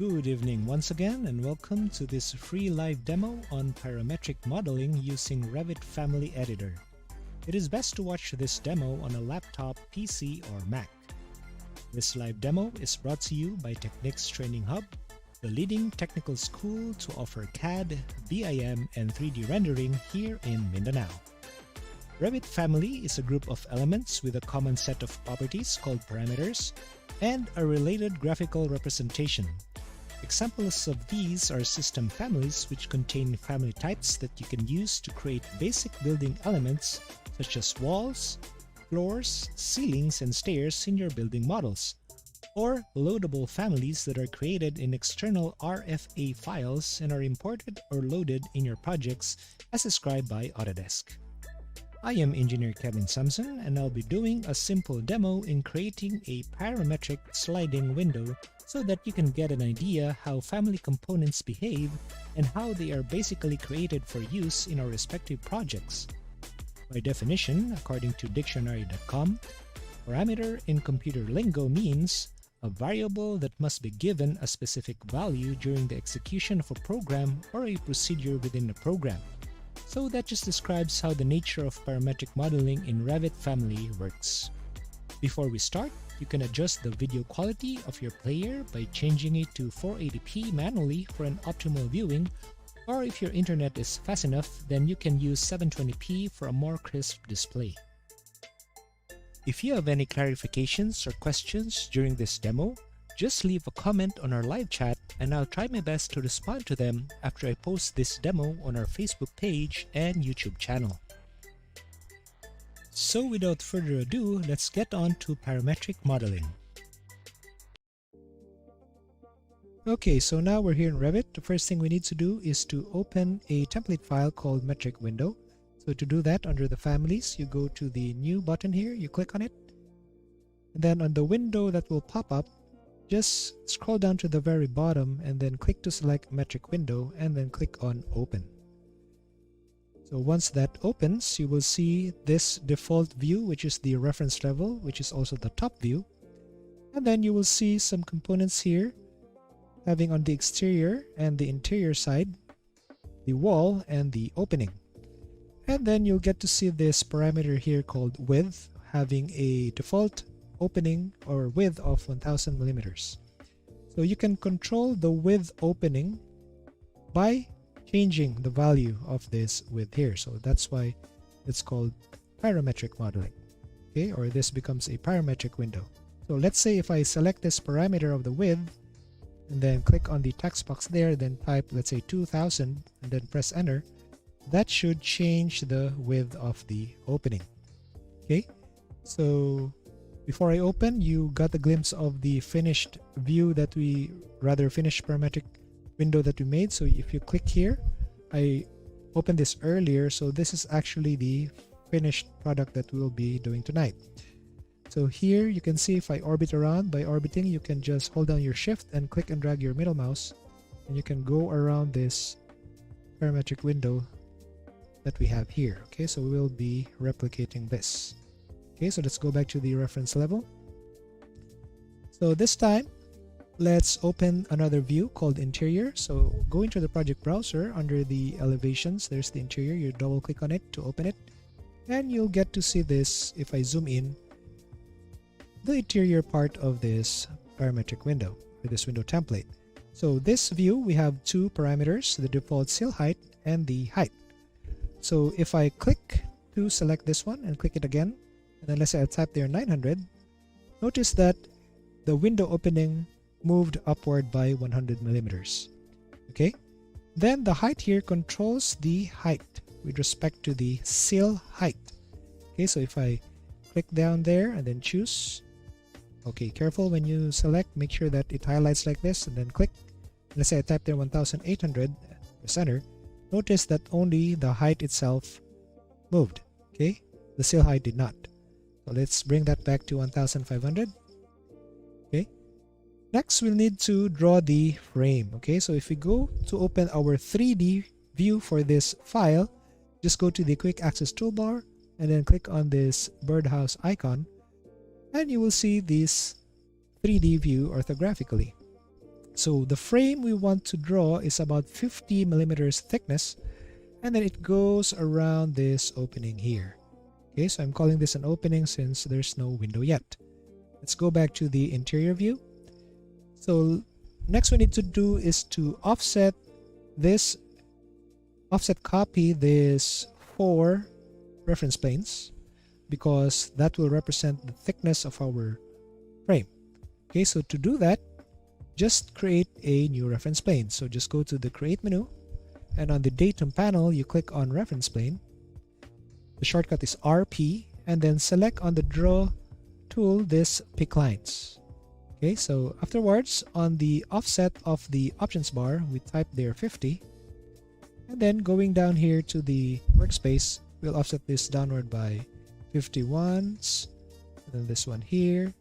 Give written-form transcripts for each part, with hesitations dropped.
Good evening once again and welcome to this free live demo on parametric modeling using Revit Family Editor. it is best to watch this demo on a laptop, PC, or Mac. This live demo is brought to you by Techniques Training Hub, the leading technical school to offer CAD, BIM, and 3D rendering here in Mindanao. Revit Family is a group of elements with a common set of properties called parameters and a related graphical representation. Examples of these are system families, which contain family types that you can use to create basic building elements such as walls, floors, ceilings, and stairs in your building models, or loadable families that are created in external RFA files and are imported or loaded in your projects as described by Autodesk. I am Engineer Kevin Samson, and I'll be doing a simple demo in creating a parametric sliding window so that you can get an idea how family components behave and how they are basically created for use in our respective projects. By definition, according to dictionary.com, parameter in computer lingo means a variable that must be given a specific value during the execution of a program or a procedure within a program. So that just describes how the nature of parametric modeling in Revit Family works. Before we start, you can adjust the video quality of your player by changing it to 480p manually for an optimal viewing, or if your internet is fast enough, then you can use 720p for a more crisp display. If you have any clarifications or questions during this demo, just leave a comment on our live chat and I'll try my best to respond to them after I post this demo on our Facebook page and YouTube channel. So without further ado, let's get on to parametric modeling. Okay, so now we're here in Revit. The first thing we need to do is to open a template file called metric window. So to do that, under the families, you go to the new button here, you click on it, and then on the window that will pop up, just scroll down to the very bottom and then click to select metric window and then click on open. So once that opens, you will see this default view, which is the reference level, which is also the top view. And then you will see some components here having on the exterior and the interior side, the wall and the opening. And then you'll get to see this parameter here called width, having a default opening or width of 1000 millimeters. So you can control the width opening by changing the value of this width here. So that's why it's called parametric modeling. Okay, or this becomes a parametric window. So let's say if I select this parameter of the width and then click on the text box there, then type, let's say 2000 and then press enter, that should change the width of the opening. Okay, so before I open, you got a glimpse of the finished view that finished parametric window that we made. So if you click here, I opened this earlier, so this is actually the finished product that we'll be doing tonight. So here you can see if I orbit around, by orbiting you can just hold down your shift and click and drag your middle mouse and you can go around this parametric window that we have here. Okay, so we will be replicating this. Okay, so let's go back to the reference level. So this time, let's open another view called interior. So go into the project browser, under the elevations, there's the interior. You double click on it to open it. And you'll get to see this, if I zoom in, the interior part of this parametric window, or this window template. So this view, we have two parameters, the default sill height and the height. So if I click to select this one and click it again, and then let's say I type there 900, notice that the window opening moved upward by 100 millimeters. Okay, then the height here controls the height with respect to the sill height. Okay, so if I click down there and then choose, okay, careful when you select, make sure that it highlights like this and then click. Let's say I type there 1800, press enter. Notice that only the height itself moved. Okay, the sill height did not. So let's bring that back to 1500. Okay, next we'll need to draw the frame. Okay, so if we go to open our 3D view for this file, just go to the quick access toolbar and then click on this birdhouse icon and you will see this 3D view orthographically. So the frame we want to draw is about 50 millimeters thickness, and then it goes around this opening here. Okay, so I'm calling this an opening since there's no window yet. Let's go back to the interior view. So next we need to do is to offset copy this 4 reference planes, because that will represent the thickness of our frame. Okay, so to do that, just create a new reference plane. So just go to the Create menu, and on the Datum panel, you click on Reference Plane. The shortcut is RP, and then select on the Draw tool this Pick Lines. Okay, so afterwards, on the offset of the options bar, we type there 50. And then going down here to the workspace, we'll offset this downward by 51s, and then this one here,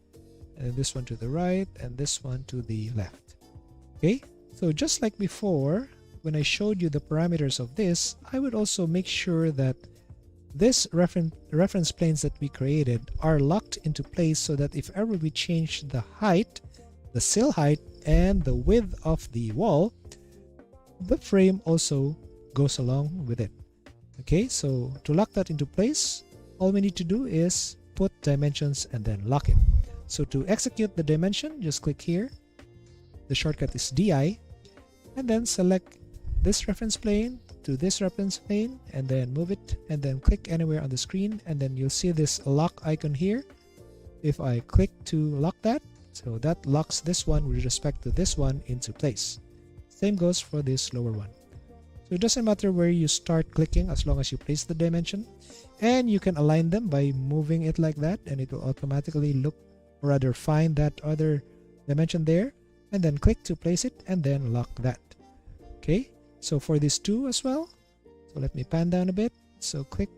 and then this one to the right, and this one to the left. Okay, so just like before, when I showed you the parameters of this, I would also make sure that this reference planes that we created are locked into place, so that if ever we change the height, the sill height, and the width of the wall, the frame also goes along with it. Okay, so to lock that into place, all we need to do is put dimensions and then lock it. So to execute the dimension, just click here. The shortcut is DI, and then select this reference plane to this reference plane, and then move it, and then click anywhere on the screen, and then you'll see this lock icon here. If I click to lock that, so that locks this one with respect to this one into place. Same goes for this lower one. So it doesn't matter where you start clicking as long as you place the dimension, and you can align them by moving it like that, and it will automatically look, or rather find that other dimension there, and then click to place it, and then lock that. Okay, so for this 2 as well, so let me pan down a bit. So click,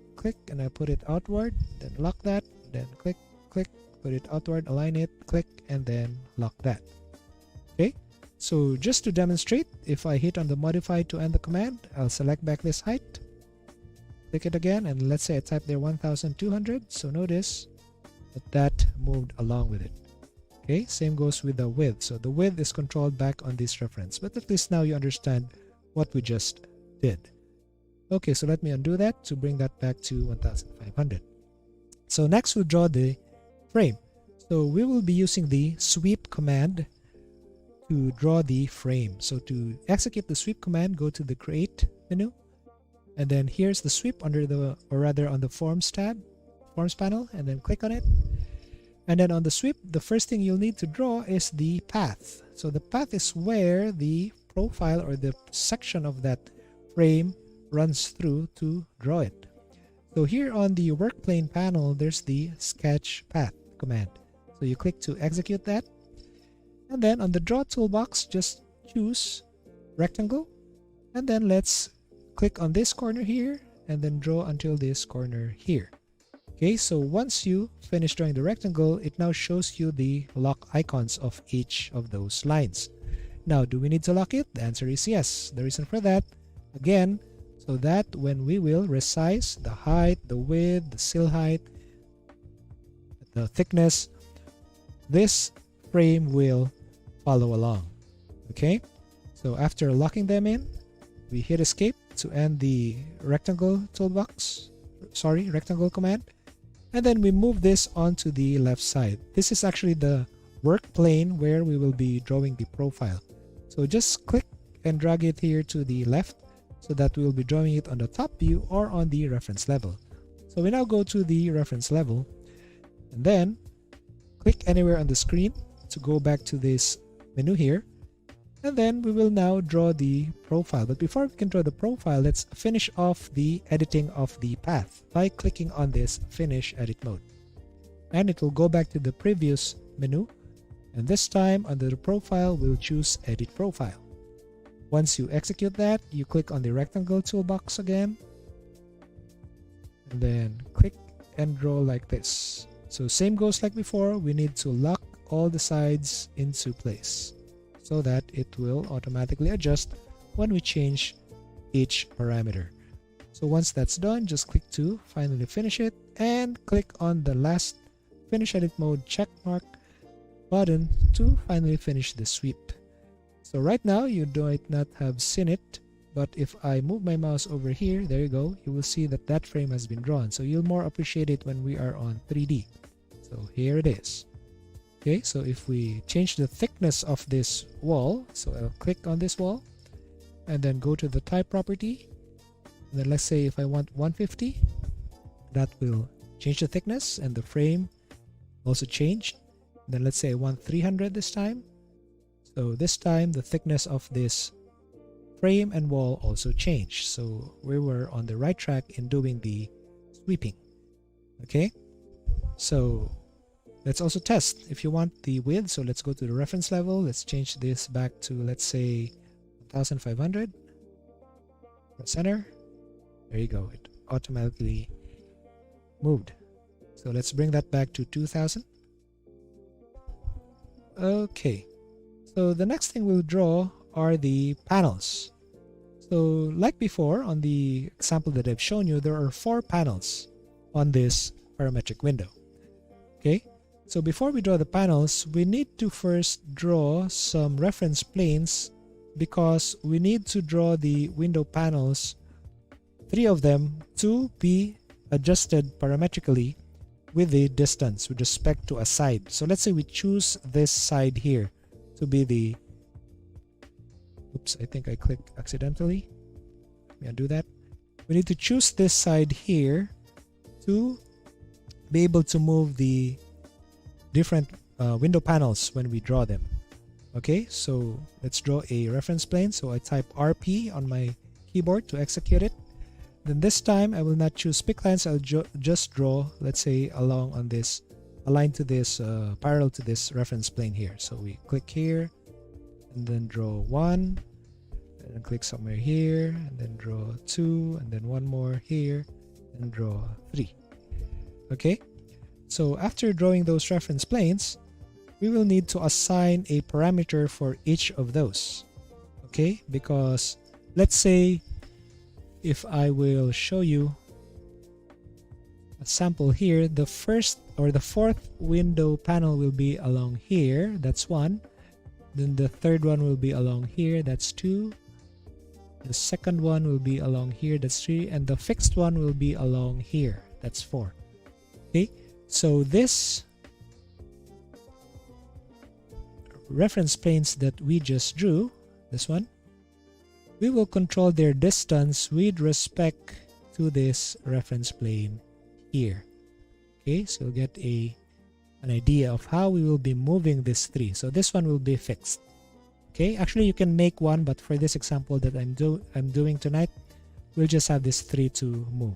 and I put it outward, then lock that, then click, put it outward, align it, click, and then lock that. Okay, so just to demonstrate, if I hit on the modify to end the command, I'll select back this height, click it again, and let's say I type there 1200. So notice that moved along with it. Okay, same goes with the width. So the width is controlled back on this reference, but at least now you understand what we just did. Okay, so let me undo that to bring that back to 1500. So next we'll draw the frame. So we will be using the sweep command to draw the frame. So to execute the sweep command, go to the Create menu, and then here's the sweep under the, or rather on the Forms tab, Forms panel, and then click on it. And then on the sweep, the first thing you'll need to draw is the path. So the path is where the profile or the section of that frame runs through to draw it. So here on the work plane panel, there's the sketch path command. So you click to execute that. And then on the draw toolbox, just choose rectangle. And then let's click on this corner here and then draw until this corner here. Okay, so once you finish drawing the rectangle, it now shows you the lock icons of each of those lines. Now, do we need to lock it? The answer is yes. The reason for that, again, so that when we will resize the height, the width, the sill height, the thickness, this frame will follow along. Okay, so after locking them in, we hit escape to end the rectangle toolbox, rectangle command, and then we move this onto the left side. This is actually the work plane where we will be drawing the profile. So just click and drag it here to the left so that we will be drawing it on the top view or on the reference level. So we now go to the reference level, and then click anywhere on the screen to go back to this menu here, and then we will now draw the profile. But before we can draw the profile, let's finish off the editing of the path by clicking on this Finish Edit Mode. And it will go back to the previous menu, and this time under the profile, we'll choose Edit Profile. Once you execute that, you click on the rectangle toolbox again, and then click and draw like this. So same goes like before, we need to lock all the sides into place so that it will automatically adjust when we change each parameter. So once that's done, just click to finally finish it and click on the last Finish Edit Mode checkmark button to finally finish the sweep. So right now you might not have seen it, but if I move my mouse over here, there you go, you will see that that frame has been drawn. So you'll more appreciate it when we are on 3D. So here it is. Okay, so if we change the thickness of this wall, so I'll click on this wall and then go to the type property. And then let's say if I want 150, that will change the thickness and the frame also changed. Then let's say I want 300 this time. So this time the thickness of this frame and wall also changed. So we were on the right track in doing the sweeping. Okay, so let's also test if you want the width. So let's go to the reference level. Let's change this back to, let's say, 1500. Press enter. There you go. It automatically moved. So let's bring that back to 2000. Okay. So the next thing we'll draw are the panels. So like before on the example that I've shown you, there are 4 panels on this parametric window. Okay. So before we draw the panels, we need to first draw some reference planes because we need to draw the window panels, 3 of them, to be adjusted parametrically with the distance with respect to a side. So let's say we choose this side here to be the, oops, I think I clicked accidentally. May I do that? We need to choose this side here to be able to move the different window panels when we draw them. Okay, so let's draw a reference plane. So I type RP on my keyboard to execute it. Then this time I will not choose pick lines. I'll just draw, let's say, along on this, aligned to this, parallel to this reference plane here. So we click here and then draw 1, and then click somewhere here and then draw 2, and then 1 more here and draw 3. Okay, so after drawing those reference planes, we will need to assign a parameter for each of those. Okay, because let's say if I will show you a sample here, the first or the 4th window panel will be along here, that's 1. Then the 3rd one will be along here, that's 2. The 2nd one will be along here, that's 3. And the fixed one will be along here, that's 4. Okay, so this reference planes that we just drew, this one, we will control their distance with respect to this reference plane here. Okay, so you'll get an idea of how we will be moving this 3. So this one will be fixed. Okay, actually you can make one, but for this example that I'm doing tonight, we'll just have this 3 to move.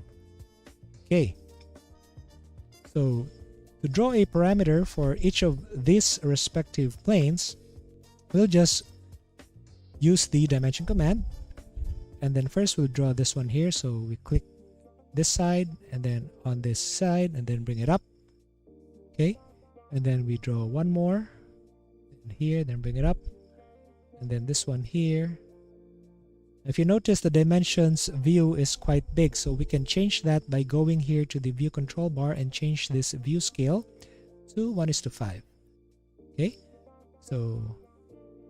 Okay, so to draw a parameter for each of these respective planes, we'll just use the dimension command, and then first we'll draw this one here. So we click this side and then on this side and then bring it up. Okay, and then we draw 1 more here, then bring it up, and then this one here. If you notice, the dimensions view is quite big, so we can change that by going here to the view control bar and change this view scale to 1:5. Okay, so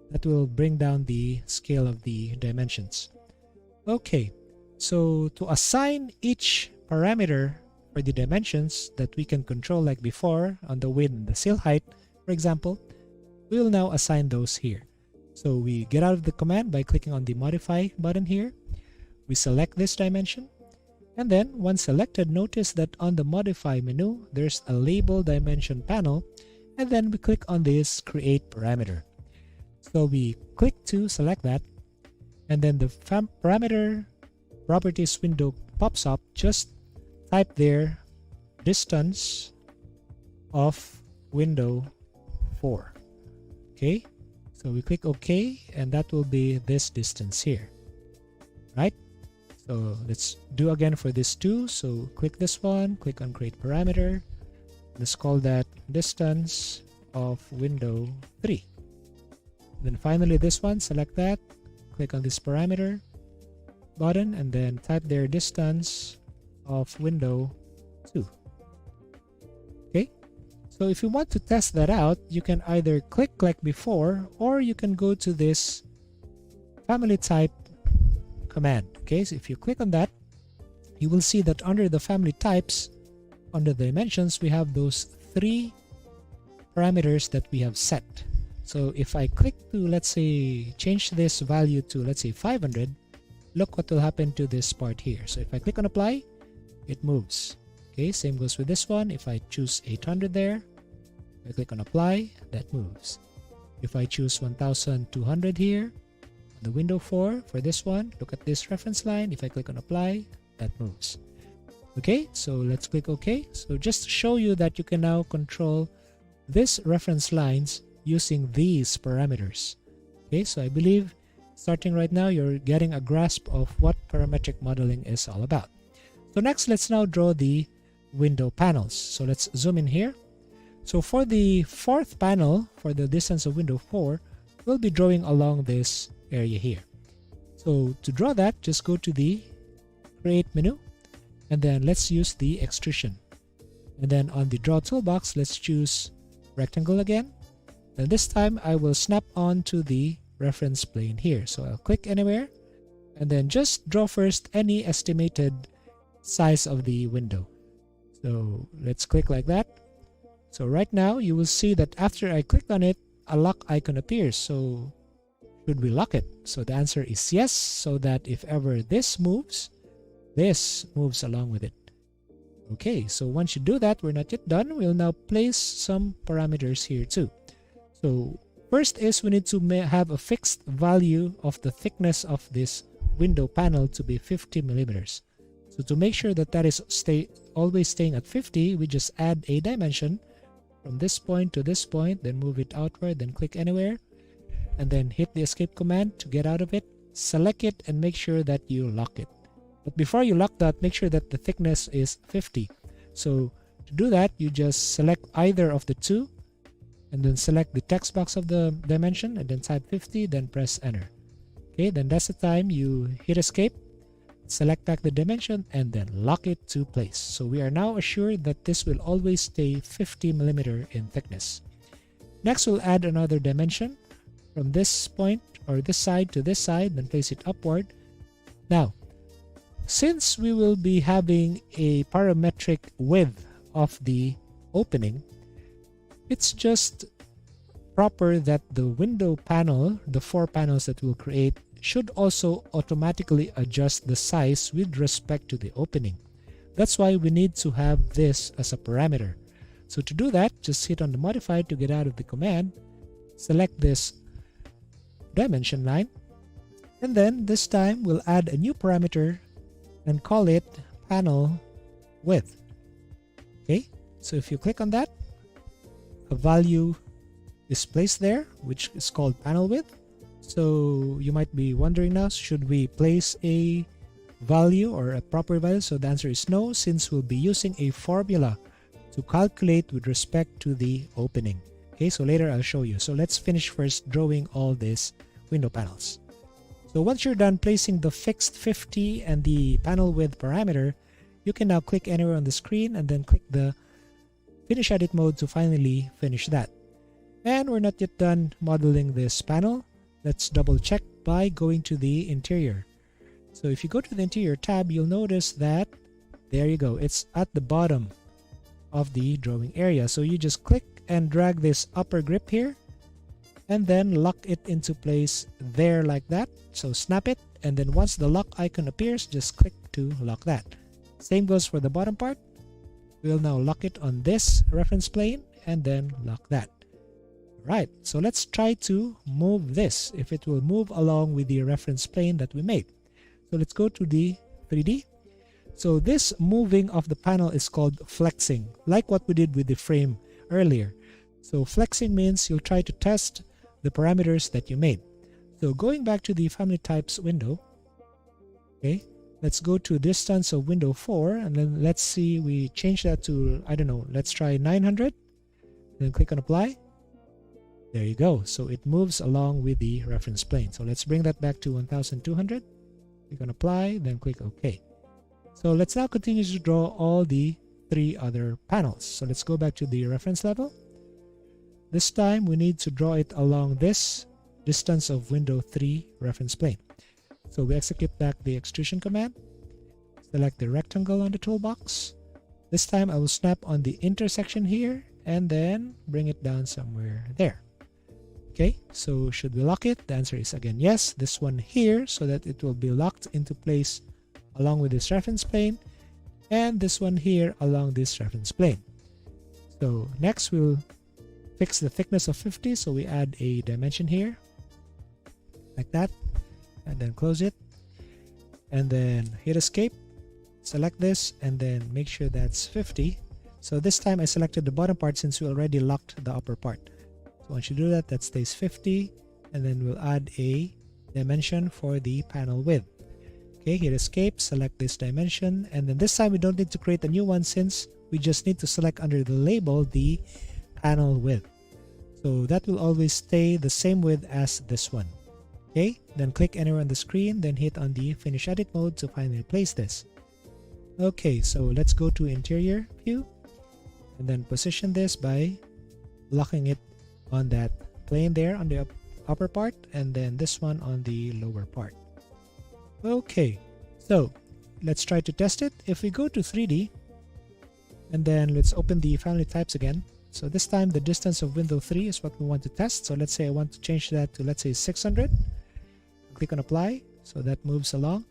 that will bring down the scale of the dimensions. Okay, so to assign each parameter for the dimensions that we can control like before on the width and the sill height, for example, we will now assign those here. So we get out of the command by clicking on the modify button here. We select this dimension, and then once selected, notice that on the modify menu there's a label dimension panel, and then we click on this create parameter. So we click to select that, and then the parameter properties window pops up. Just type there distance of window 4. Okay, so we click OK, and that will be this distance here, right? So let's do again for this 2. So click this one, click on create parameter. Let's call that distance of window 3. Then finally this one, select that, click on this parameter button, and then type their distance of window 2. Okay, so if you want to test that out, you can either click like before, or you can go to this family type command. Okay, so if you click on that, you will see that under the family types, under the dimensions, we have those 3 parameters that we have set. So if I click to, let's say, change this value to, let's say, 500, look what will happen to this part here. So if I click on apply, it moves. Okay, same goes with this one. If I choose 800 there, I click on apply, that moves. If I choose 1200 here, on the window 4 for this one, look at this reference line. If I click on apply, that moves. Okay, so let's click OK. So just to show you that you can now control this reference lines using these parameters. Okay, so I believe starting right now, you're getting a grasp of what parametric modeling is all about. So next, let's now draw the window panels. So let's zoom in here. So for the 4th panel, for the distance of window 4, we'll be drawing along this area here. So to draw that, just go to the Create menu, and then let's use the extrusion. And then on the Draw toolbox, let's choose Rectangle again. And this time, I will snap on to the reference plane here. So I'll click anywhere, and then just draw first any estimated size of the window. So let's click like that. So right now, you will see that after I click on it, a lock icon appears. So should we lock it? So the answer is yes, so that if ever this moves along with it. Okay, so once you do that, we're not yet done. We'll now place some parameters here too. So first is we need to have a fixed value of the thickness of this window panel to be 50 millimeters. So to make sure that that is always staying at 50, we just add a dimension from this point to this point, then move it outward, then click anywhere, and then hit the escape command to get out of it. Select it and make sure that you lock it. But before you lock that, make sure that the thickness is 50. So to do that, you just select either of the two, and then select the text box of the dimension, and then type 50, then press enter. Okay, then that's the time you hit escape, select back the dimension, and then lock it to place. So we are now assured that this will always stay 50 millimeter in thickness. Next, we'll add another dimension from this point or this side to this side, then place it upward. Now, since we will be having a parametric width of the opening, it's just proper that the window panel, the 4 panels that we'll create, should also automatically adjust the size with respect to the opening. That's why we need to have this as a parameter. So to do that, just hit on the modify to get out of the command, select this dimension line, and then this time we'll add a new parameter and call it panel width. Okay, so if you click on that, a value is placed there, which is called panel width. So you might be wondering now, should we place a value or a proper value? So the answer is no, since we'll be using a formula to calculate with respect to the opening. Okay, so later I'll show you. So let's finish first drawing all these window panels. So once you're done placing the fixed 50 and the panel width parameter, you can now click anywhere on the screen and then click the finish edit mode to finally finish that. And we're not yet done modeling this panel. Let's double check by going to the interior. So if you go to the interior tab, you'll notice that there you go. It's at the bottom of the drawing area. So you just click and drag this upper grip here and then lock it into place there like that. So snap it, and then once the lock icon appears, just click to lock that. Same goes for the bottom part. We'll now lock it on this reference plane and then lock that. Right, so let's try to move this, if it will move along with the reference plane that we made. So let's go to the 3D. So this moving of the panel is called flexing, like what we did with the frame earlier. So flexing means you'll try to test the parameters that you made. So going back to the family types window, okay, let's go to distance of window 4, and then let's see, we change that to, I don't know, let's try 900, then click on apply. There you go. So it moves along with the reference plane. So let's bring that back to 1200. Click on apply, then click OK. So let's now continue to draw all the 3 other panels. So let's go back to the reference level. This time we need to draw it along this distance of window 3 reference plane. So we execute back the extrusion command, select the rectangle on the toolbox. This time I will snap on the intersection here and then bring it down somewhere there. Okay, so should we lock it? The answer is again yes. This one here, so that it will be locked into place along with this reference plane, and this one here along this reference plane. So next we'll fix the thickness of 50, so we add a dimension here like that, and then close it, and then hit escape, select this, and then make sure that's 50. So this time I selected the bottom part since we already locked the upper part. So once you do that, that stays 50, and then we'll add a dimension for the panel width. Okay, hit escape, select this dimension, and then this time we don't need to create a new one since we just need to select under the label the panel width. So that will always stay the same width as this one. Okay, then click anywhere on the screen, then hit on the finish edit mode to finally place this. Okay, so let's go to interior view and then position this by locking it on that plane there on the upper part, and then this one on the lower part. Okay, so let's try to test it. If we go to 3D and then let's open the family types again. So this time the distance of window 3 is what we want to test. So let's say I want to change that to, let's say, 600. Click on apply, so that moves along.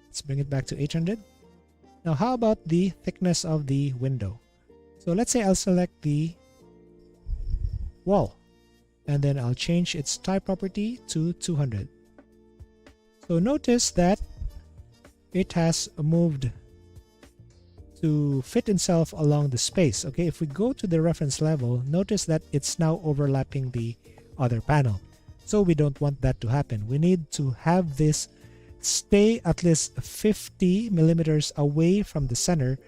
Let's bring it back to 800. Now how about the thickness of the window? So let's say I'll select the wall, and then I'll change its type property to 200. So notice that it has moved to fit itself along the space. Okay, if we go to the reference level, notice that it's now overlapping the other panel. So we don't want that to happen. We need to have this stay at least 50 millimeters away from the center,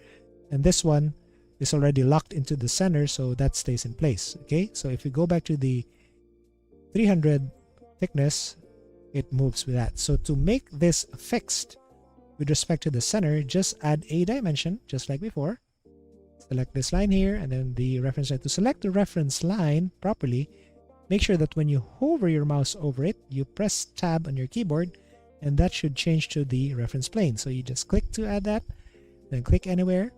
and this one is already locked into the center, so that stays in place. Okay, so if we go back to the 300 thickness, it moves with that. So to make this fixed with respect to the center, just add a dimension just like before. Select this line here and then the reference line. To select the reference line properly, make sure that when you hover your mouse over it, you press tab on your keyboard, and that should change to the reference plane. So you just click to add that, then click anywhere.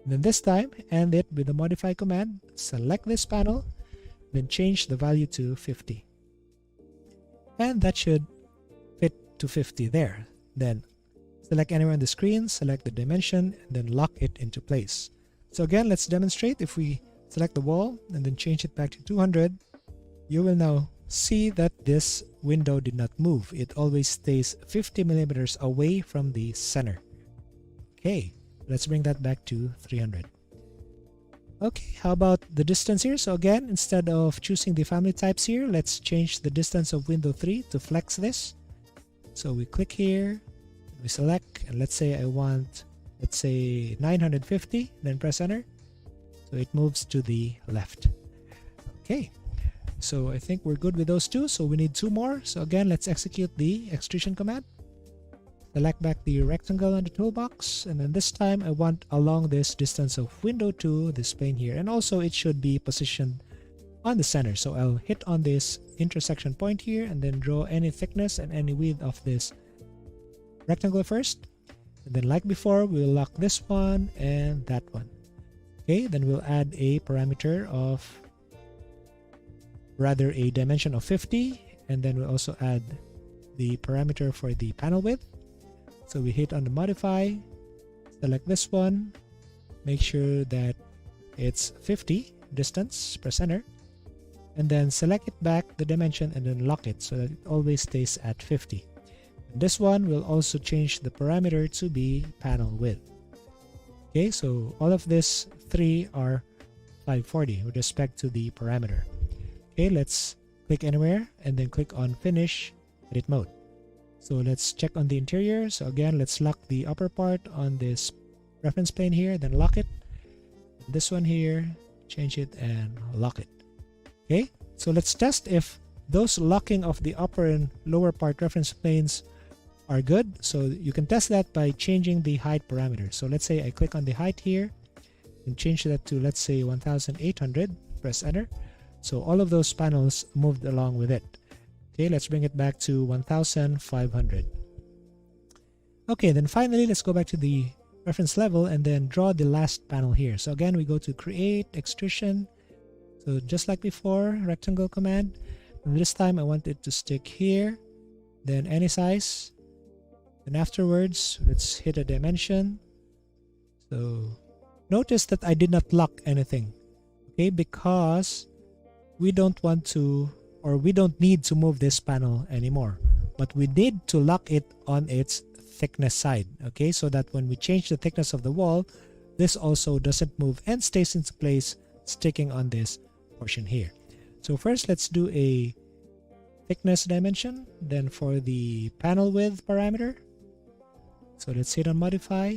And then this time, end it with the modify command. Select this panel, then change the value to 50. And that should fit to 50 there. Then select anywhere on the screen, select the dimension, and then lock it into place. So again, let's demonstrate. If we select the wall and then change it back to 200, you will now see that this window did not move. It always stays 50 millimeters away from the center. Okay, let's bring that back to 300. Okay, how about the distance here? So again, instead of choosing the family types here, let's change the distance of window 3 to flex this. So we click here, we select, and let's say I want, let's say 950, then press enter. So it moves to the left. Okay, so I think we're good with those two. So we need two more. So again, let's execute the extrusion command. Select back the rectangle on the toolbox, and then this time I want along this distance of window to this plane here, and also it should be positioned on the center. So I'll hit on this intersection point here and then draw any thickness and any width of this rectangle first, and then like before we'll lock this one and that one. Okay, then we'll add a parameter of, rather a dimension of 50, and then we'll also add the parameter for the panel width. So we hit on the modify, select this one, make sure that it's 50 distance, press enter, and then select it back the dimension and then lock it so that it always stays at 50. And this one will also change the parameter to be panel width. Okay, so all of this three are 540 with respect to the parameter. Okay, let's click anywhere and then click on finish edit mode. So let's check on the interior. So again, let's lock the upper part on this reference plane here, then lock it. This one here, change it and lock it. Okay, so let's test if those locking of the upper and lower part reference planes are good. So you can test that by changing the height parameter. So let's say I click on the height here and change that to, let's say, 1800, press enter. So all of those panels moved along with it. Okay, let's bring it back to 1500. Okay, then finally, let's go back to the reference level and then draw the last panel here. So again, we go to create, extrusion. So just like before, rectangle command. And this time I want it to stick here, then any size. And afterwards, let's hit a dimension. So notice that I did not lock anything, okay, because we don't want to, or we don't need to move this panel anymore, but we need to lock it on its thickness side, okay, so that when we change the thickness of the wall, this also doesn't move and stays into place, sticking on this portion here. So first, let's do a thickness dimension. Then for the panel width parameter, so let's hit on modify.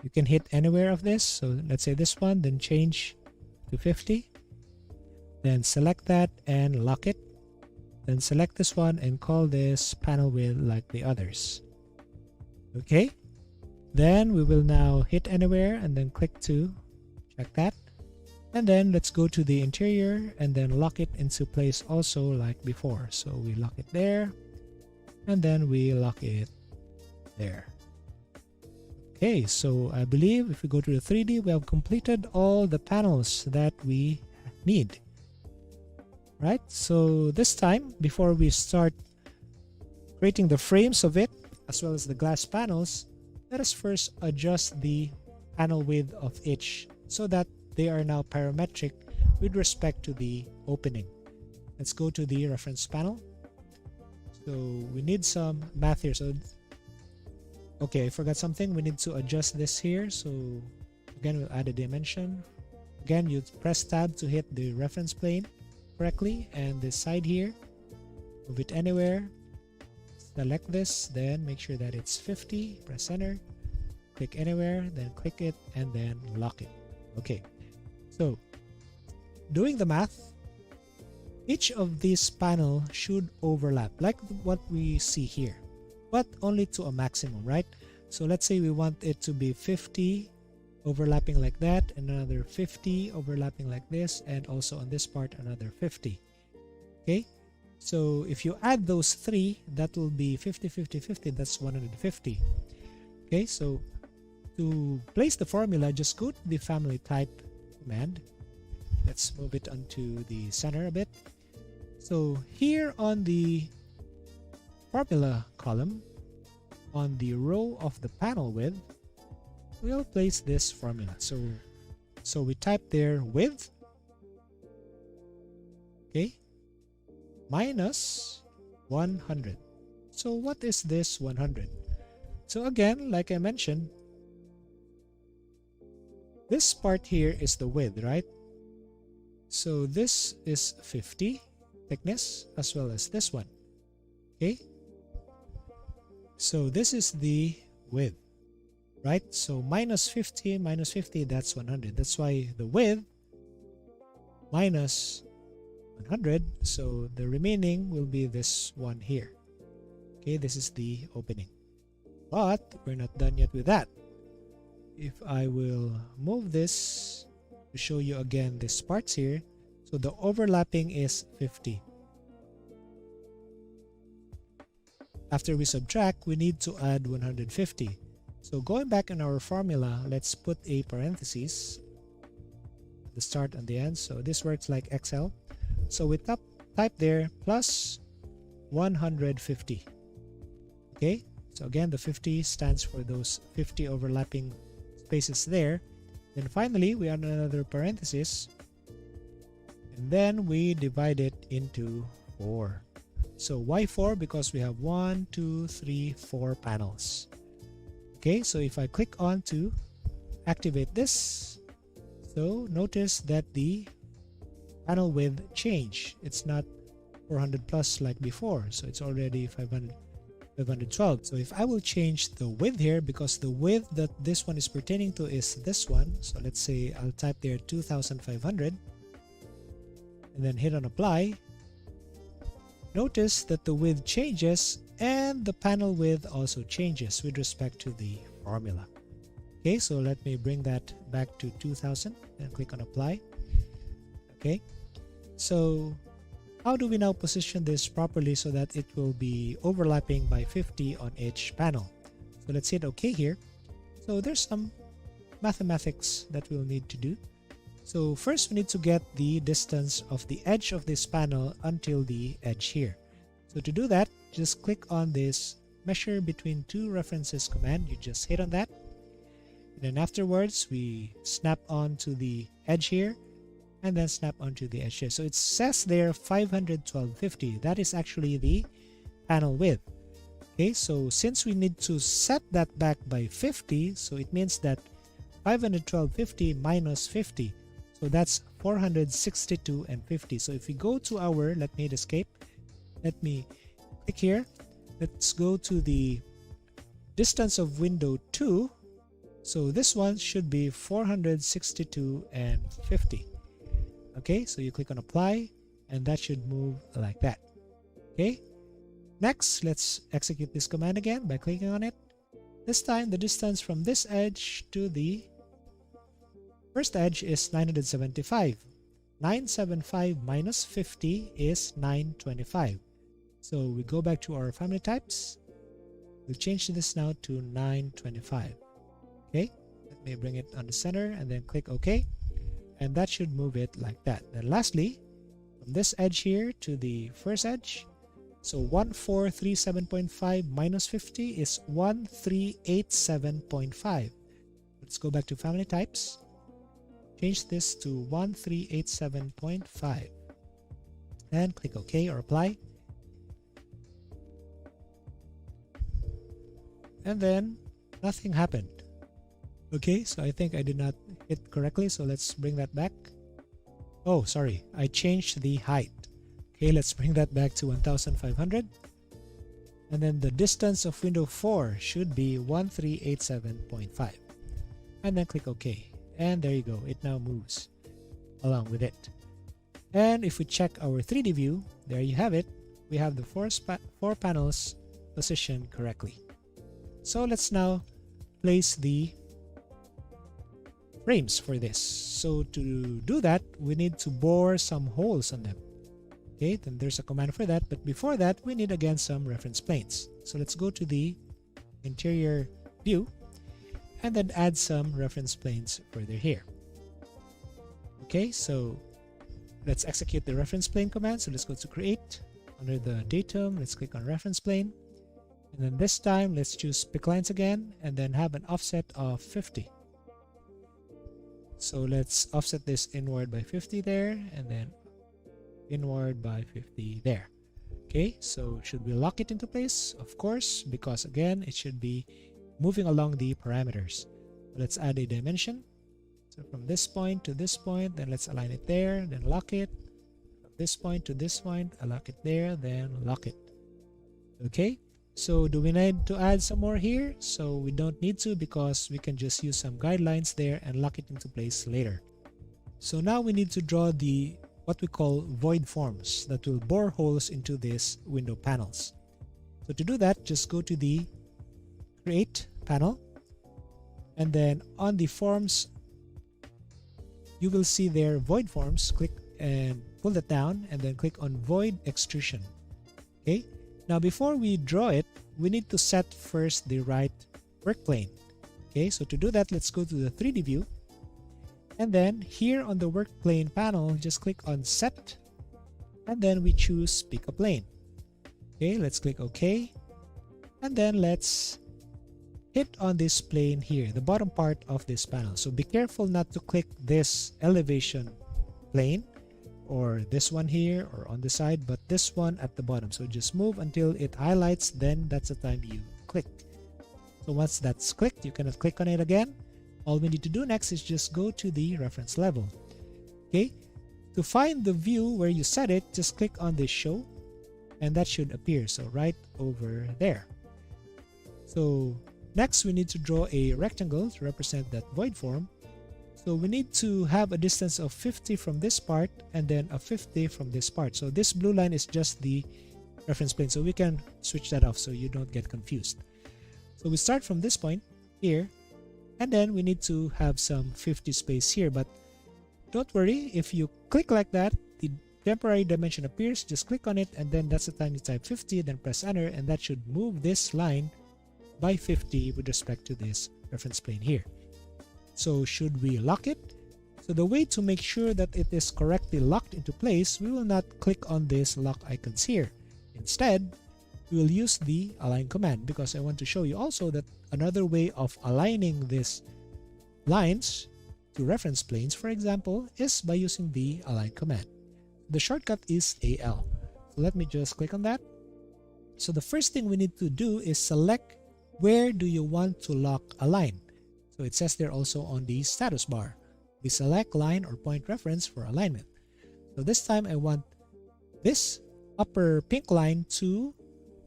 You can hit anywhere of this, so let's say this one, then change to 50, then select that and lock it, then select this one and call this panel width like the others. Okay, then we will now hit anywhere and then click to check that, and then let's go to the interior and then lock it into place also like before. So we lock it there and then we lock it there. Okay, so I believe if we go to the 3D, we have completed all the panels that we need. Right, so this time, before we start creating the frames of it as well as the glass panels, let us first adjust the panel width of each so that they are now parametric with respect to the opening. Let's go to the reference panel. So we need some math here. So okay, I forgot something. We need to adjust this here. So again, we'll add a dimension. Again, you press tab to hit the reference plane correctly, and this side here, move it anywhere, select this, then make sure that it's 50, press enter, click anywhere, then click it and then lock it. Okay, so doing the math, each of these panel should overlap like what we see here, but only to a maximum, right? So let's say we want it to be 50 overlapping like that, and another 50 overlapping like this, and also on this part another 50. Okay, so if you add those three, that will be 50 50 50, that's 150. Okay, so to place the formula, just go to the family type command. Let's move it onto the center a bit. So here on the formula column, on the row of the panel width, we'll place this formula. So we type there width, okay, minus 100. So what is this 100? So again, like I mentioned, this part here is the width, right? So this is 50 thickness as well as this one. Okay, so this is the width, right? So minus 50 minus 50, that's 100. That's why the width minus 100, so the remaining will be this one here. Okay, this is the opening, but we're not done yet with that. If I will move this to show you again these parts here, so the overlapping is 50. After we subtract, we need to add 150. So going back in our formula, let's put a parenthesis at the start and the end. So this works like Excel. So we type there plus 150. Okay, so again, the 50 stands for those 50 overlapping spaces there. Then finally, we add another parenthesis, and then we divide it into 4. So why 4? Because we have 1, 2, 3, 4 panels. Okay, so if I click on to activate this, so notice that the panel width change. It's not 400 plus like before, so it's already 512. So if I will change the width here, because the width that this one is pertaining to is this one, so let's say I'll type there 2500 and then hit on apply. Notice that the width changes and the panel width also changes with respect to the formula. Okay, so let me bring that back to 2000 and click on apply. Okay, so how do we now position this properly so that it will be overlapping by 50 on each panel? So let's hit OK here. So there's some mathematics that we'll need to do. So first we need to get the distance of the edge of this panel until the edge here. So to do that, just click on this measure between two references command. You just hit on that. And then afterwards, we snap onto the edge here and then snap onto the edge here. So it says there 512.50. That is actually the panel width. Okay, so since we need to set that back by 50, so it means that 512.50 minus 50. So that's 462.50. So if we go to our, let me hit escape. Let me click here. Let's go to the distance of window 2. So this one should be 462.50. Okay, so you click on apply and that should move like that. Okay, next let's execute this command again by clicking on it. This time the distance from this edge to the first edge is 975. 975 minus 50 is 925. So we go back to our family types. We'll change this now to 925. Okay, let me bring it on the center and then click OK. And that should move it like that. Then lastly, from this edge here to the first edge, so 1437.5 minus 50 is 1387.5. Let's go back to family types. Change this to 1387.5 and click OK or apply. And then nothing happened. Okay, so I think I did not hit correctly, so let's bring that back. Oh, sorry, I changed the height. Okay, let's bring that back to 1500. And then the distance of window 4 should be 1387.5. And then click OK. And there you go, it now moves along with it. And if we check our 3D view, there you have it. We have the four panels positioned correctly. So let's now place the frames for this. So to do that, we need to bore some holes on them. Okay, then there's a command for that. But before that, we need again some reference planes. So let's go to the interior view and then add some reference planes further here. Okay, so let's execute the reference plane command. So let's go to create. Under the datum, let's click on reference plane. And then this time, let's choose pick lines again and then have an offset of 50. So let's offset this inward by 50 there and then inward by 50 there. Okay, so should we lock it into place? Of course, because again, it should be moving along the parameters. Let's add a dimension. So from this point to this point, then let's align it there, then lock it. From this point to this point, I lock it there, then lock it. Okay, so do we need to add some more here? So we don't need to because we can just use some guidelines there and lock it into place later. So now we need to draw the what we call void forms that will bore holes into these window panels. So to do that, just go to the create panel and then on the forms you will see there void forms. Click and pull that down and then click on void extrusion. Okay, now before we draw it, we need to set first the right work plane. Okay, so to do that, let's go to the 3D view and then here on the work plane panel, just click on set and then we choose pick a plane. Okay, let's click OK and then let's hit on this plane here, the bottom part of this panel. So be careful not to click this elevation plane or this one here or on the side, but this one at the bottom. So just move until it highlights, then that's the time you click. So once that's clicked, you cannot click on it again. All we need to do next is just go to the reference level. Okay, to find the view where you set it, just click on this show and that should appear. So right over there. So next we need to draw a rectangle to represent that void form. So we need to have a distance of 50 from this part and then a 50 from this part. So this blue line is just the reference plane. So we can switch that off so you don't get confused. So we start from this point here and then we need to have some 50 space here. But don't worry, if you click like that, the temporary dimension appears. Just click on it and then that's the time you type 50, then press enter and that should move this line by 50 with respect to this reference plane here. So should we lock it? So the way to make sure that it is correctly locked into place, we will not click on these lock icons here. Instead, we will use the align command, because I want to show you also that another way of aligning these lines to reference planes, for example, is by using the align command. The shortcut is AL. So let me just click on that. So the first thing we need to do is select where do you want to lock a line. So it says there also on the status bar. We select line or point reference for alignment. So this time I want this upper pink line to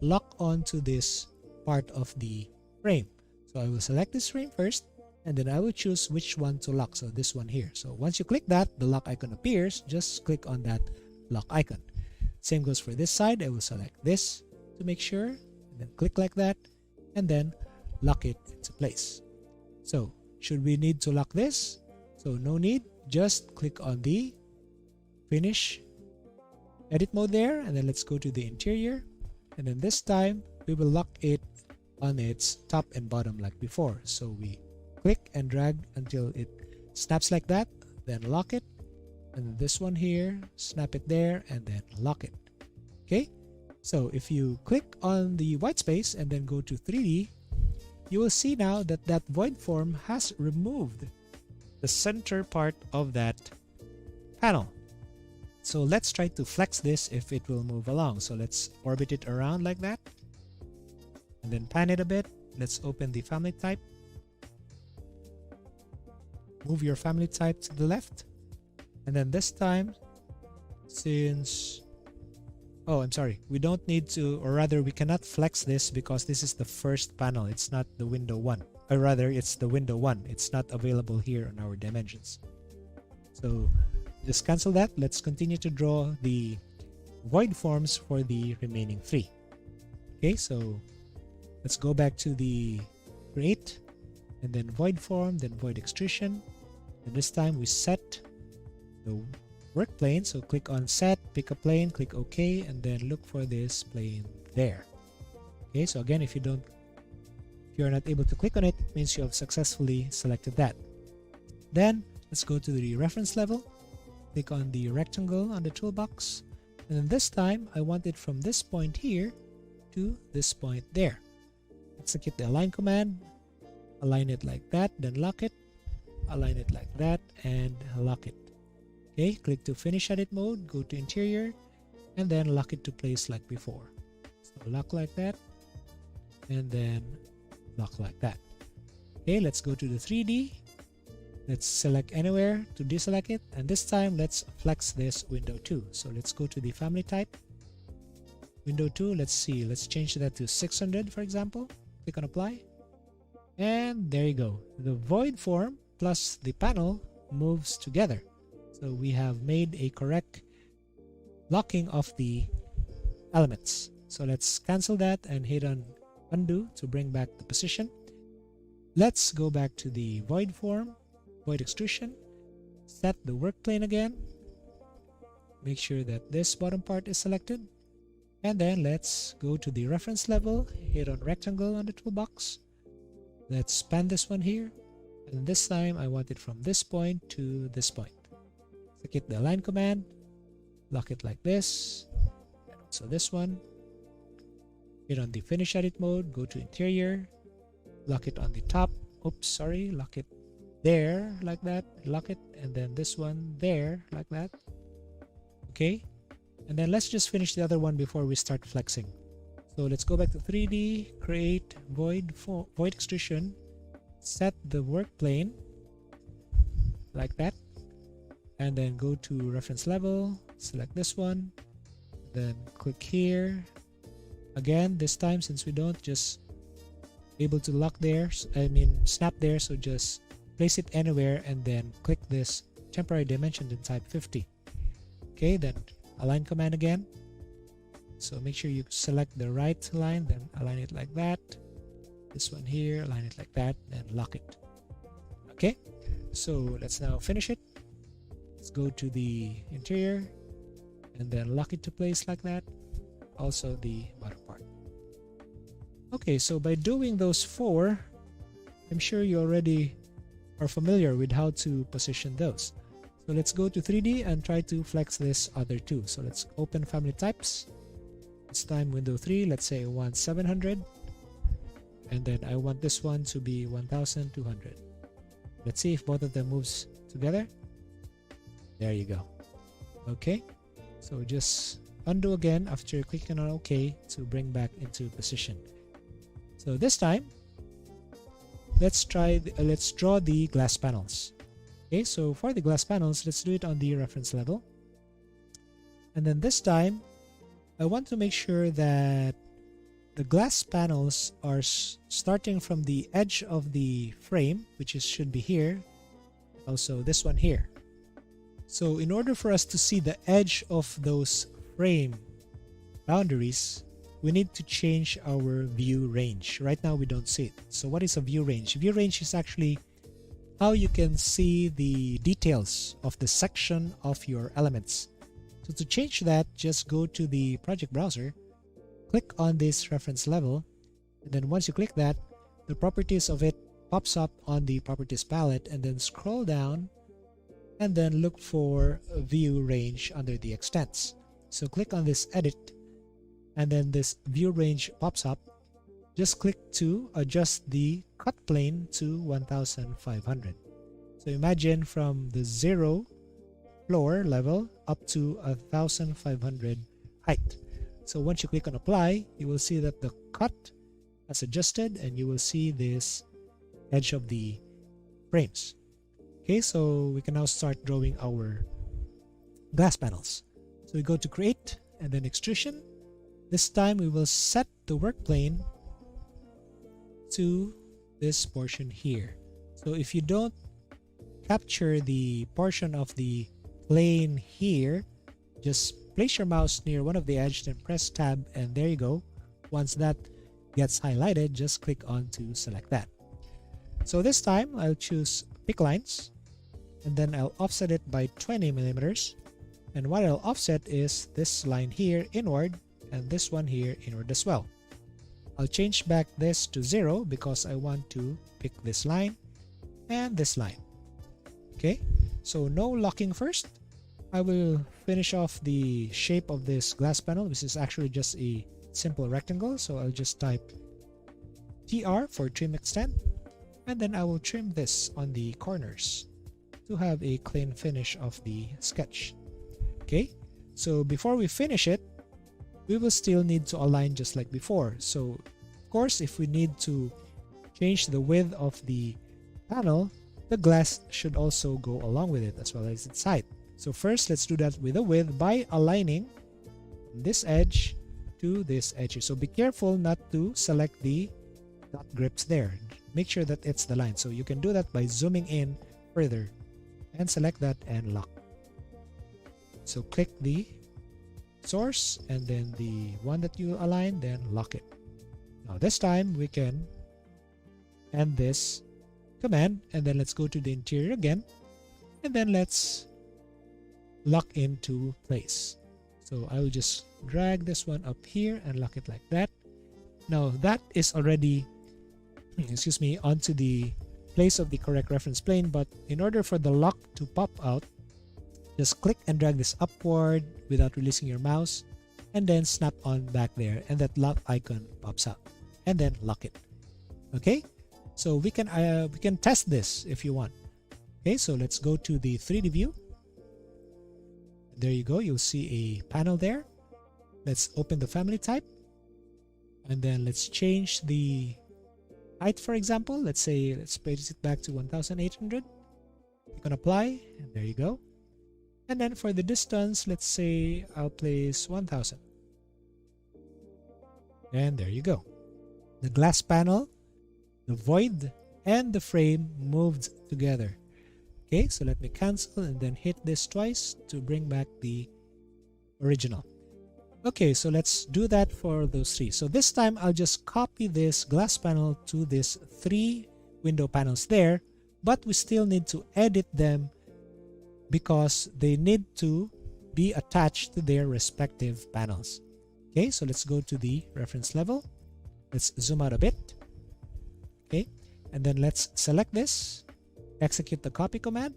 lock onto this part of the frame. So I will select this frame first, and then I will choose which one to lock. So this one here. So once you click that, the lock icon appears. Just click on that lock icon. Same goes for this side. I will select this to make sure, and then click like that, and then lock it into place. So should we need to lock this? So no need. Just click on the finish edit mode there, and then let's go to the interior, and then this time we will lock it on its top and bottom like before. So we click and drag until it snaps like that, then lock it, and then this one here, snap it there, and then lock it. Okay, so if you click on the white space and then go to 3D, you will see now that that void form has removed the center part of that panel. So let's try to flex this if it will move along. So let's orbit it around like that, and then pan it a bit. Let's open the family type. Move your family type to the left, and then this time, since we don't need to, or rather we cannot flex this because this is the first panel. It's not the window one, or rather it's the window one. It's not available here on our dimensions. So just cancel that. Let's continue to draw the void forms for the remaining three. Okay, so let's go back to the create, and then void form, then void extrusion, and this time we set the work plane. So click on set, pick a plane, click OK, and then look for this plane there. Okay, so again, if you're not able to click on it, it means you have successfully selected that. Then let's go to the reference level, click on the rectangle on the toolbox, and then this time I want it from this point here to this point there. Execute the align command, align it like that, then lock it, align it like that, and lock it. Okay, click to finish edit mode, go to interior, and then lock it to place like before. So lock like that, and then lock like that. Okay, let's go to the 3D. Let's select anywhere to deselect it, and this time let's flex this window 2. So let's go to the family type, window 2. Let's see, let's change that to 600 for example. Click on apply, and there you go. The void form plus the panel moves together. So we have made a correct locking of the elements. So let's cancel that and hit on undo to bring back the position. Let's go back to the void form, void extrusion, set the work plane again, make sure that this bottom part is selected, and then let's go to the reference level, hit on rectangle on the toolbox. Let's span this one here, and this time I want it from this point to this point. Execute the align command, lock it like this, and also this one. Hit on the finish edit mode, go to interior, lock it on the top, lock it there like that, lock it, and then this one there like that. Okay, and then let's just finish the other one before we start flexing. So let's go back to 3D, create void extrusion, set the work plane like that, and then go to reference level, select this one, then click here. Again, this time since we don't just able to lock there, snap there, so just place it anywhere and then click this temporary dimension and type 50. Okay, then align command again. So make sure you select the right line, then align it like that. This one here, align it like that, and lock it. Okay, so let's now finish it. Let's go to the interior and then lock it to place like that. Also the bottom part. Okay, so by doing those four, I'm sure you already are familiar with how to position those. So let's go to 3D and try to flex this other two. So let's open family types. This time window 3, let's say I want 700. And then I want this one to be 1200. Let's see if both of them moves together. There you go. Okay, so just undo again after clicking on OK to bring back into position. So this time, let's draw the glass panels. Okay, so for the glass panels, let's do it on the reference level. And then this time, I want to make sure that the glass panels are starting from the edge of the frame, which should be here. Also this one here. So in order for us to see the edge of those frame boundaries, we need to change our view range. Right now we don't see it. So what is a view range? View range is actually how you can see the details of the section of your elements. So to change that, just go to the project browser, click on this reference level, and then once you click that, the properties of it pops up on the properties palette, and then scroll down and then look for a view range under the extents. So click on this edit, and then this view range pops up. Just click to adjust the cut plane to 1500. So imagine from the 0 floor level up to 1500 height. So once you click on apply, you will see that the cut has adjusted, and you will see this edge of the frames. Okay, so we can now start drawing our glass panels. So we go to create and then extrusion. This time we will set the work plane to this portion here. So if you don't capture the portion of the plane here, just place your mouse near one of the edge, then press tab, and there you go. Once that gets highlighted, just click on to select that. So this time I'll choose pick lines, and then I'll offset it by 20 millimeters. And what I'll offset is this line here inward, and this one here inward as well. I'll change back this to 0 because I want to pick this line and this line. Okay, so no locking first. I will finish off the shape of this glass panel, which is actually just a simple rectangle. So I'll just type TR for trim extent, and then I will trim this on the corners to have a clean finish of the sketch. Okay, so before we finish it, we will still need to align just like before. So of course, if we need to change the width of the panel, the glass should also go along with it as well as its height. So first, let's do that with the width by aligning this edge to this edge. So be careful not to select the dot grips there. Make sure that it's the line. So you can do that by zooming in further and select that and lock. So click the source and then the one that you align, then lock it. Now this time we can end this command, and then let's go to the interior again, and then let's lock into place. So I will just drag this one up here and lock it like that. Now that is already excuse me, onto the place of the correct reference plane, but in order for the lock to pop out, just click and drag this upward without releasing your mouse, and then snap on back there, and that lock icon pops out, and then lock it. Okay, so we can test this if you want. Okay, so let's go to the 3D view. There you go, you'll see a panel there. Let's open the family type, and then let's change the height. For example, let's place it back to 1800. You can apply, and there you go. And then for the distance, let's say I'll place 1000. And there you go. The glass panel, the void, and the frame moved together. Okay, so let me cancel and then hit this twice to bring back the original. Okay, so let's do that for those three. So this time I'll just copy this glass panel to these 3 window panels there, but we still need to edit them because they need to be attached to their respective panels. Okay, so let's go to the reference level, Let's zoom out a bit. Okay, and then let's select this, execute the copy command,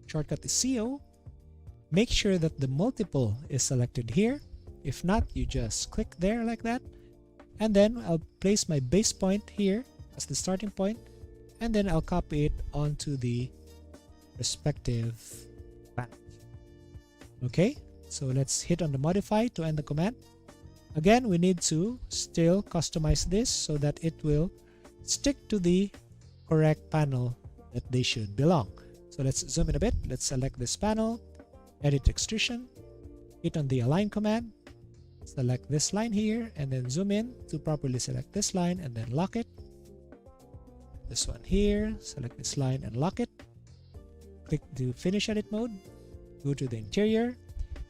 shortcut is CO. Make sure that the multiple is selected here. If not, you just click there like that, and then I'll place my base point here as the starting point, and then I'll copy it onto the respective panel. Okay, so let's hit on the modify to end the command. Again, we need to still customize this so that it will stick to the correct panel that they should belong. So let's zoom in a bit. Let's select this panel, edit extrusion, hit on the align command, select this line here, and then zoom in to properly select this line and then lock it. This one here, select this line and lock it. Click to finish edit mode, go to the interior,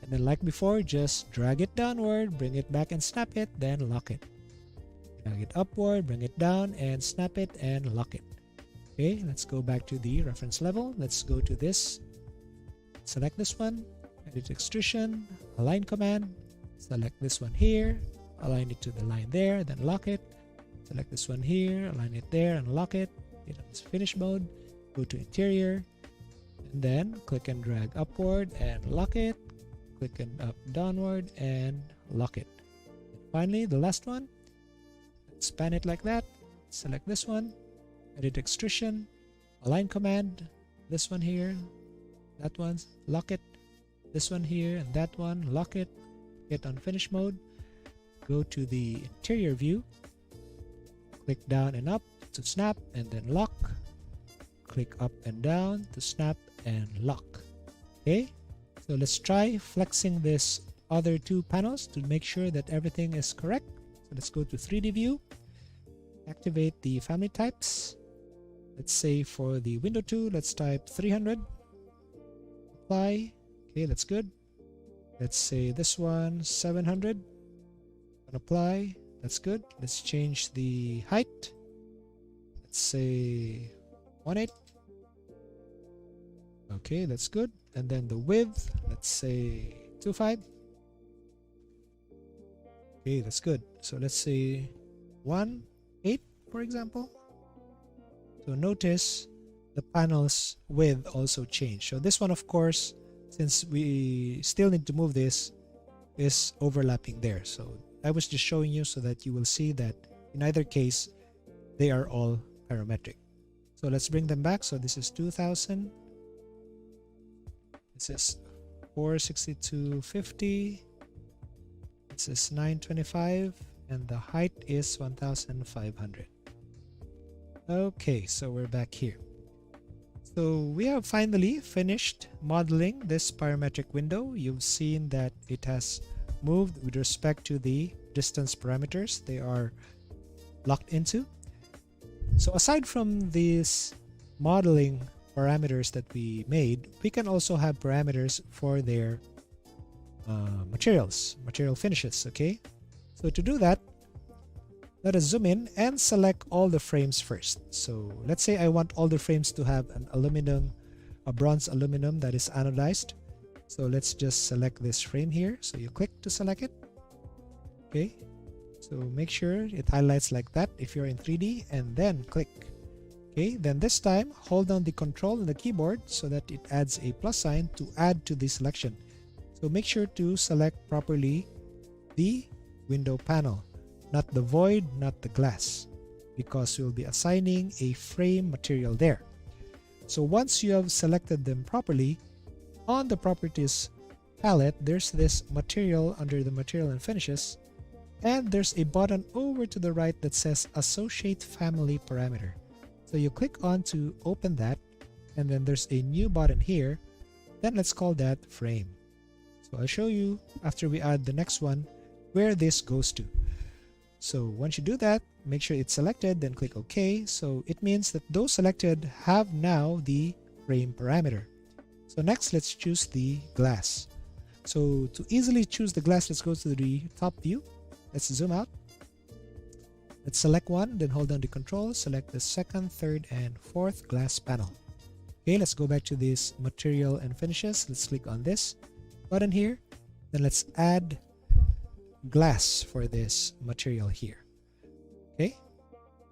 and then like before, just drag it downward, bring it back and snap it, then lock it. Drag it upward, bring it down and snap it and lock it. Okay, let's go back to the reference level. Let's go to this, select this one, edit extrusion, align command, select this one here, align it to the line there, then lock it. Select this one here, align it there and lock it. Hit on this finish mode, go to interior, and then click and drag upward and lock it. Click and up downward and lock it. And finally, the last one, span it like that. Select this one, edit extrusion, align command, this one here, that one, lock it, this one here and that one, lock it. Hit on finish mode, go to the interior view, click down and up to snap and then lock, click up and down to snap and lock. Okay, so let's try flexing this other two panels to make sure that everything is correct. So let's go to 3D view, activate the family types. Let's say for the window 2, let's type 300, apply. Okay, that's good. Let's say this one 700 and apply. That's good. Let's change the height. Let's say 1.8. Okay, that's good. And then the width, let's say 2.5. Okay, that's good. So let's say 1.8, for example. So notice the panel's width also changed. So this one, of course, since we still need to move this, is overlapping there. So I was just showing you so that you will see that in either case, they are all parametric. So let's bring them back. So this is 2000. This is 462.50. This is 925. And the height is 1500. Okay, so we're back here. So we have finally finished modeling this parametric window. You've seen that it has moved with respect to the distance parameters they are locked into. So aside from these modeling parameters that we made, we can also have parameters for their material finishes. Okay, so to do that, let us zoom in and select all the frames first. So let's say I want all the frames to have an aluminum, a bronze aluminum that is anodized. So let's just select this frame here. So you click to select it. Okay, so make sure it highlights like that if you're in 3D, and then click. Okay, then this time hold down the control on the keyboard so that it adds a plus sign to add to the selection. So make sure to select properly the window panel, not the void, not the glass, because we'll be assigning a frame material there. So once you have selected them properly, on the properties palette, there's this material under the material and finishes, and there's a button over to the right that says associate family parameter. So you click on to open that, and then there's a new button here. Then let's call that frame. So I'll show you after we add the next one where this goes to. So once you do that, make sure it's selected, then click OK. So it means that those selected have now the frame parameter. So next, let's choose the glass. So to easily choose the glass, let's go to the top view. Let's zoom out. Let's select one, then hold down the control, select the second, third, and fourth glass panel. Okay, let's go back to this material and finishes. Let's click on this button here. Then let's add glass for this material here. Okay,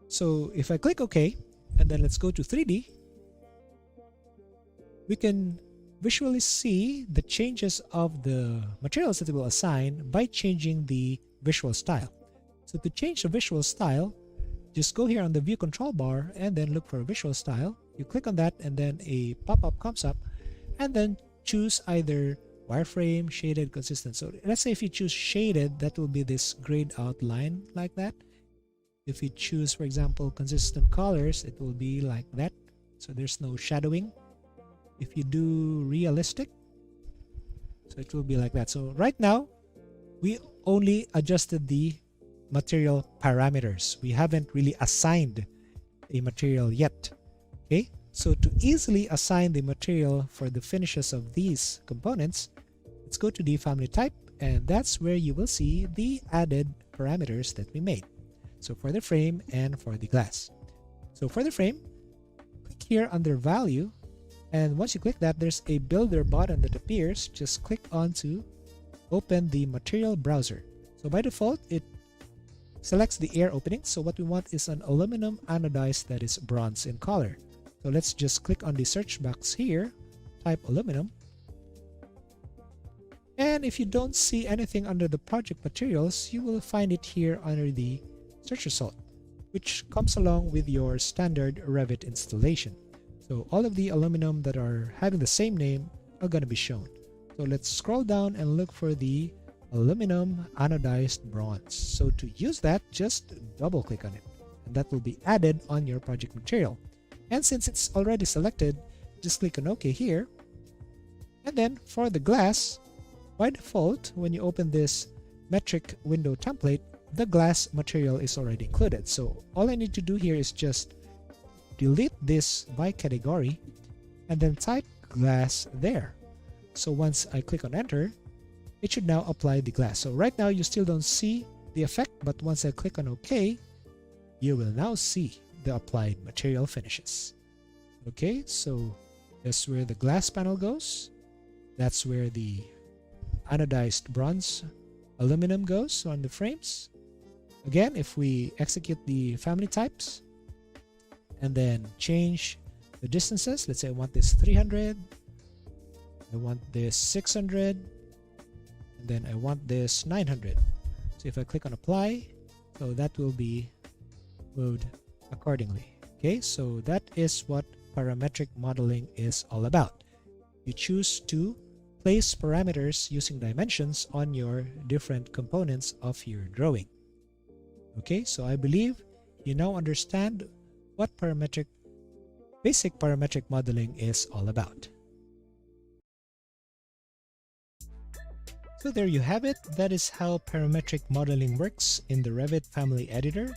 so if I click OK, and then let's go to 3D, we can visually see the changes of the materials that we will assign by changing the visual style. So to change the visual style, just go here on the view control bar and then look for a visual style. You click on that and then a pop-up comes up, and then choose either wireframe, shaded, consistent. So let's say if you choose shaded, that will be this grayed out line like that. If you choose, for example, consistent colors, it will be like that. So there's no shadowing. If you do realistic, so it will be like that. So right now, we only adjusted the material parameters. We haven't really assigned a material yet. Okay, so to easily assign the material for the finishes of these components, let's go to the family type, and that's where you will see the added parameters that we made. So for the frame and for the glass. So for the frame, click here under value, and once you click that, there's a builder button that appears. Just click on to open the material browser. So by default, it selects the air opening. So what we want is an aluminum anodized that is bronze in color. So let's just click on the search box here, type aluminum. And if you don't see anything under the project materials, you will find it here under the search result, which comes along with your standard Revit installation. So all of the aluminum that are having the same name are going to be shown. So let's scroll down and look for the aluminum anodized bronze. So to use that, just double click on it, and that will be added on your project material. And since it's already selected, just click on OK here. And then for the glass, by default, when you open this metric window template, the glass material is already included. So all I need to do here is just delete this by category and then type glass there. So once I click on enter, it should now apply the glass. So right now you still don't see the effect, but once I click on OK, you will now see the applied material finishes. Okay, so that's where the glass panel goes. That's where the anodized bronze aluminum goes on the frames. Again, if we execute the family types and then change the distances, let's say I want this 300, I want this 600, and then I want this 900. So if I click on apply, so that will be moved accordingly. Okay, so that is what parametric modeling is all about. You choose to place parameters using dimensions on your different components of your drawing. Okay, so I believe you now understand what basic parametric modeling is all about. So there you have it. That is how parametric modeling works in the Revit Family Editor.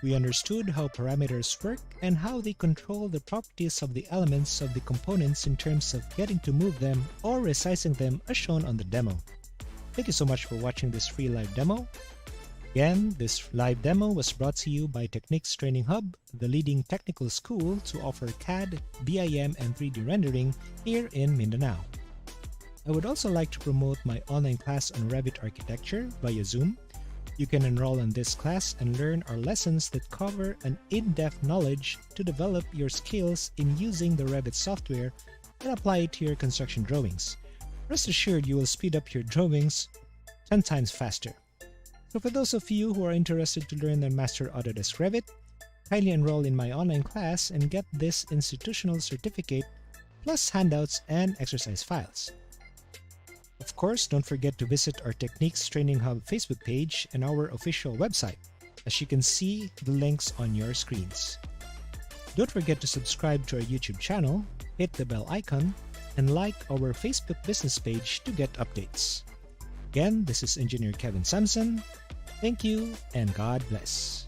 We understood how parameters work and how they control the properties of the elements of the components in terms of getting to move them or resizing them as shown on the demo. Thank you so much for watching this free live demo. Again, this live demo was brought to you by Techniques Training Hub, the leading technical school to offer CAD, BIM, and 3D rendering here in Mindanao. I would also like to promote my online class on Revit architecture via Zoom. You can enroll in this class and learn our lessons that cover an in-depth knowledge to develop your skills in using the Revit software and apply it to your construction drawings. Rest assured you will speed up your drawings 10 times faster. So for those of you who are interested to learn and master Autodesk Revit, kindly enroll in my online class and get this institutional certificate plus handouts and exercise files. Of course, don't forget to visit our Techniques Training Hub Facebook page and our official website, as you can see the links on your screens. Don't forget to subscribe to our YouTube channel, hit the bell icon, and like our Facebook business page to get updates. Again, this is Engineer Kevin Samson. Thank you and God bless.